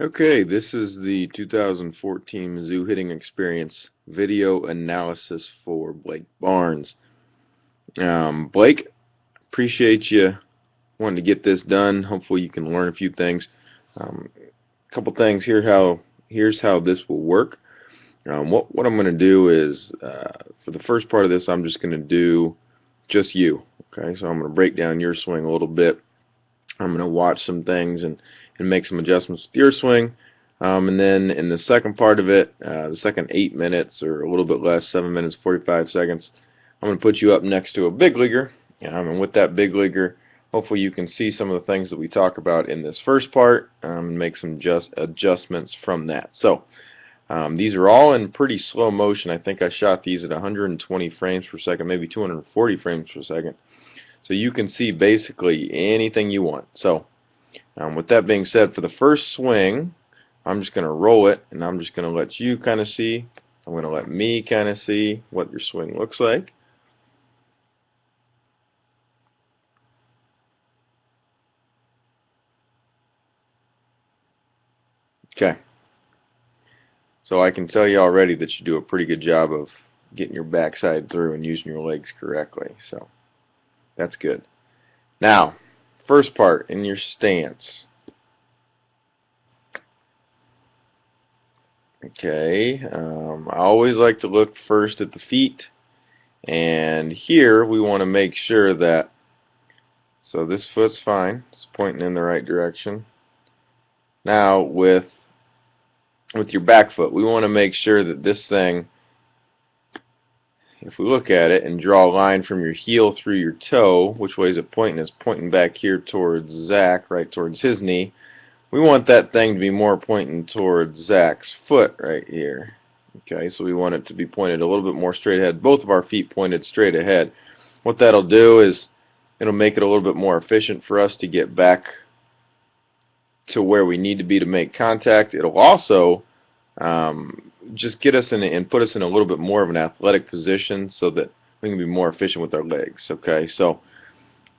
Okay, this is the 2014 Mizzou Hitting Experience video analysis for Blake Barnes. Blake, appreciate you wanting to get this done. Hopefully you can learn a few things. A couple things here. Here's how this will work. What I'm going to do is for the first part of this, I'm just going to do just you. Okay, so I'm going to break down your swing a little bit. I'm going to watch some things and make some adjustments with your swing. And then in the second part of it, the second 8 minutes or a little bit less, 7 minutes 45 seconds, I'm going to put you up next to a big leaguer. And with that big leaguer, hopefully you can see some of the things that we talk about in this first part and make some adjustments from that. So these are all in pretty slow motion. I think I shot these at 120 frames per second, maybe 240 frames per second. So you can see basically anything you want. So with that being said, for the first swing, I'm just going to roll it, and I'm just going to let you kind of see. I'm going to let me kind of see what your swing looks like. Okay. So I can tell you already that you do a pretty good job of getting your backside through and using your legs correctly. So that's good. Now, first part, in your stance. Okay, I always like to look first at the feet, and here we want to make sure that, so this foot's fine, it's pointing in the right direction. Now with your back foot, we want to make sure that this thing, if we look at it and draw a line from your heel through your toe, which way is it pointing? It's pointing back here towards Zach, right towards his knee. We want that thing to be more pointing towards Zach's foot right here. Okay, so we want it to be pointed a little bit more straight ahead. Both of our feet pointed straight ahead. What that'll do is it'll make it a little bit more efficient for us to get back to where we need to be to make contact. It'll also just get us in and put us in a little bit more of an athletic position so that we can be more efficient with our legs. Okay, so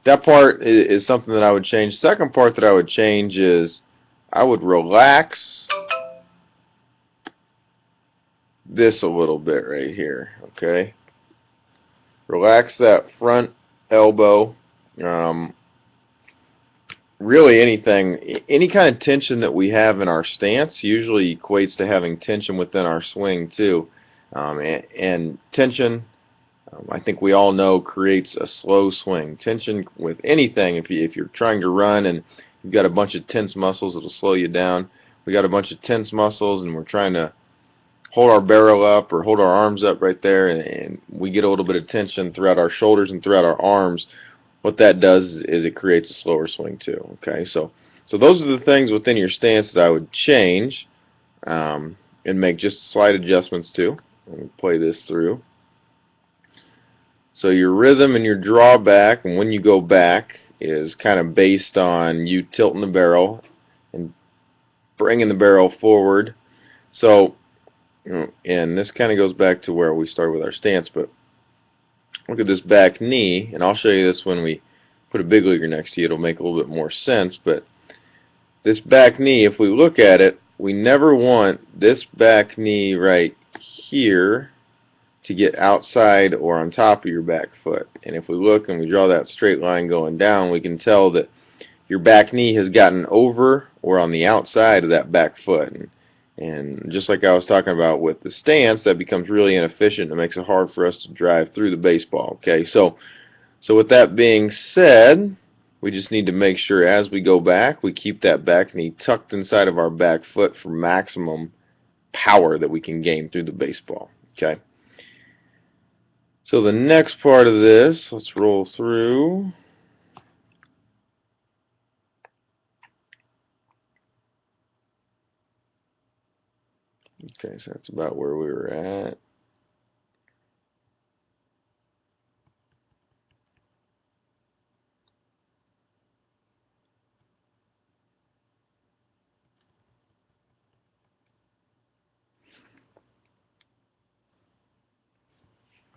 that part is something that I would change. Second part that I would change is I would relax this a little bit right here. Okay, relax that front elbow. Really anything, any kind of tension that we have in our stance usually equates to having tension within our swing too. And tension, I think we all know, creates a slow swing. Tension with anything, if you're trying to run and you've got a bunch of tense muscles, it'll slow you down. We got a bunch of tense muscles and we're trying to hold our barrel up or hold our arms up right there, and we get a little bit of tension throughout our shoulders and throughout our arms. What that does is it creates a slower swing too. Okay, so those are the things within your stance that I would change and make just slight adjustments to. Let me play this through. So your rhythm and your drawback, and when you go back, is kind of based on you tilting the barrel and bringing the barrel forward. So, and this kind of goes back to where we started with our stance, but look at this back knee, and I'll show you this when we put a big leaguer next to you. It'll make a little bit more sense, but this back knee, if we look at it, we never want this back knee right here to get outside or on top of your back foot. And if we look and we draw that straight line going down, we can tell that your back knee has gotten over or on the outside of that back foot. And just like I was talking about with the stance, that becomes really inefficient. It makes it hard for us to drive through the baseball. Okay, so with that being said, we just need to make sure as we go back, we keep that back knee tucked inside of our back foot for maximum power that we can gain through the baseball. Okay. So the next part of this, let's roll through. Okay, so that's about where we were at.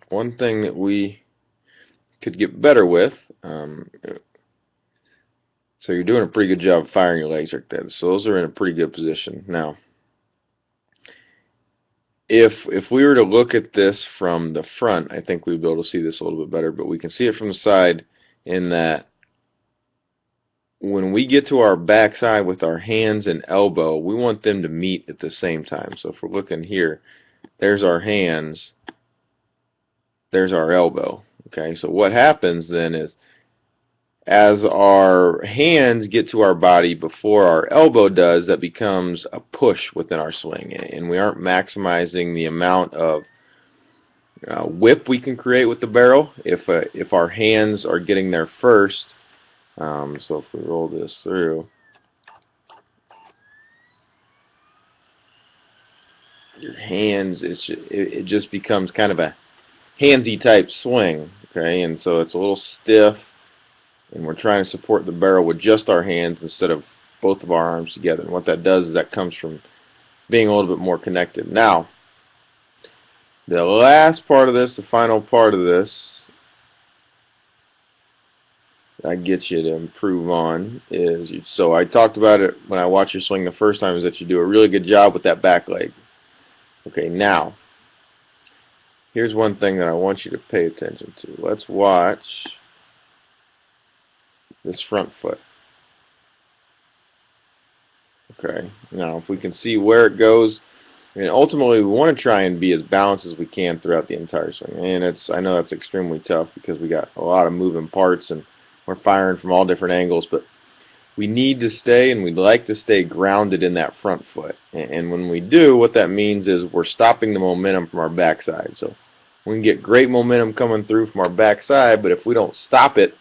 One thing that we could get better with, So you're doing a pretty good job of firing your legs like that. So those are in a pretty good position. Now, if we were to look at this from the front, I think we'd be able to see this a little bit better, but we can see it from the side in that when we get to our backside with our hands and elbow, we want them to meet at the same time. So if we're looking here, there's our hands, there's our elbow. Okay, so what happens then is as our hands get to our body before our elbow does, that becomes a push within our swing, and we aren't maximizing the amount of whip we can create with the barrel if our hands are getting there first. So if we roll this through, your hands, it just becomes kind of a handsy type swing, okay, and so it's a little stiff, and we're trying to support the barrel with just our hands instead of both of our arms together. And what that does is that comes from being a little bit more connected. Now, the last part of this, the final part of this, that gets you to improve on is, so I talked about it when I watched you swing the first time, is that you do a really good job with that back leg. Okay, now, here's one thing that I want you to pay attention to. Let's watch this front foot. Okay, now if we can see where it goes, and ultimately we want to try and be as balanced as we can throughout the entire swing. And I know that's extremely tough because we got a lot of moving parts and we're firing from all different angles, but we need to stay, and we'd like to stay grounded in that front foot. And when we do, what that means is we're stopping the momentum from our backside. So we can get great momentum coming through from our backside, but if we don't stop it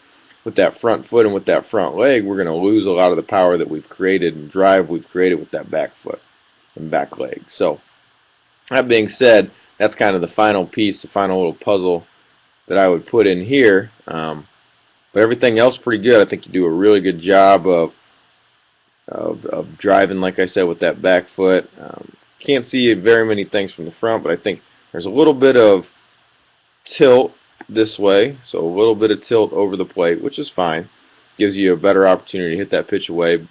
with that front foot and with that front leg, we're going to lose a lot of the power that we've created and drive we've created with that back foot and back leg. So that being said, that's kind of the final piece, the final little puzzle that I would put in here. But everything else pretty good. I think you do a really good job of driving, like I said, with that back foot. Can't see very many things from the front, but I think there's a little bit of tilt this way, so a little bit of tilt over the plate, which is fine. Gives you a better opportunity to hit that pitch away.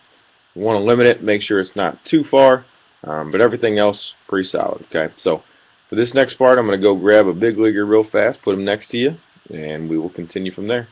You want to limit it, make sure it's not too far, but everything else pretty solid. Okay, so for this next part, I'm going to go grab a big leaguer real fast, put him next to you, and we will continue from there.